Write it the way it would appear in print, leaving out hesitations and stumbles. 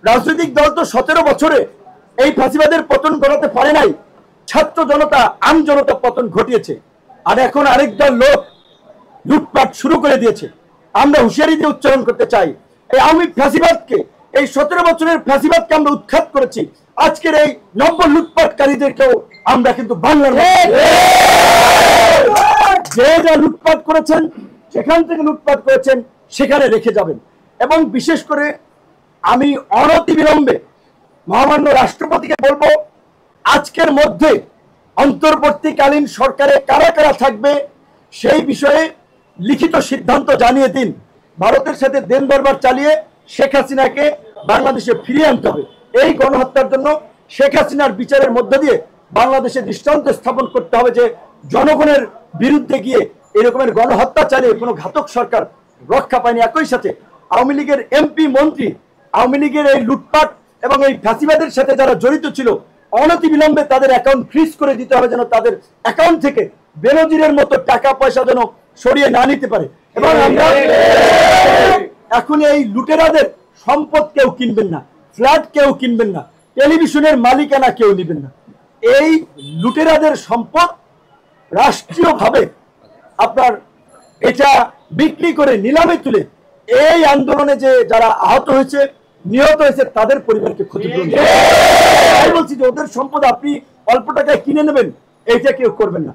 রাজনৈতিক দল তো 17 বছরে এই ফাঁসিবাদের পতন ঘটাতে পারে নাই, ছাত্র জনতা আম জনতা পতন ঘটিয়েছে। আর এখন আরেক দল লোক লুটপাট শুরু করে দিয়েছে। আমরা হুঁশিয়ারি দিয়ে উচ্চারণ করতে চাই, এই আওয়ামী ফ্যাসিবাদকে, এই 17 বছরের ফ্যাসিবাদকে আমরা উৎখাত করেছি। আজকের এই নব্য লুটপাটকারীদেরকেও আমরা কিন্তু বাংলার যে যা লুটপাট করেছেন, সেখান থেকে লুটপাট করেছেন সেখানে রেখে যাবেন। এবং বিশেষ করে আমি অনতিবিলম্বে মহামান্য রাষ্ট্রপতিকে বলবো, আজকের মধ্যে অন্তর্বর্তীকালীন সরকারে কারা কারা থাকবে সেই বিষয়ে লিখিত সিদ্ধান্ত জানিয়ে দিন। ভারতের সাথে দেন দরবার চালিয়ে শেখ হাসিনাকে বাংলাদেশে ফিরিয়ে আনতে হবে। এই গণহত্যার জন্য শেখ হাসিনার বিচারের মধ্য দিয়ে বাংলাদেশে দৃষ্টান্ত স্থাপন করতে হবে যে জনগণের বিরুদ্ধে গিয়ে এরকমের গণহত্যা চালিয়ে কোনো ঘাতক সরকার রক্ষা পায়নি। একই সাথে আওয়ামী লীগের এমপি মন্ত্রী, আওয়ামী লীগের এই লুটপাট এবং এই ফ্যাসিবাদের সাথে যারা জড়িত ছিল, অনতিবিলম্বে তাদের অ্যাকাউন্ট ফ্রিজ করে দিতে হবে, যেন তাদের অ্যাকাউন্ট থেকে বেনজিরের মতো টাকা পয়সা যেন সরিয়ে না নিতে পারে। এবং আমরা এখন এই লুটেরাদের সম্পদ কেউ কিনবেন না, ফ্ল্যাট কেউ কিনবেন না, টেলিভিশনের মালিকানা কেউ নেবেন না। এই লুটেরাদের সম্পদ রাষ্ট্রীয়ভাবে আপনার এটা বিক্রি করে নিলামে তুলে এই আন্দোলনে যে যারা আহত হয়েছে, নিহত হয়েছে, তাদের পরিবারকে ক্ষতিপূরণ বলছি যে ওদের সম্পদ আপনি অল্প টাকায় কিনে নেবেন, এইটা কেউ করবেন না।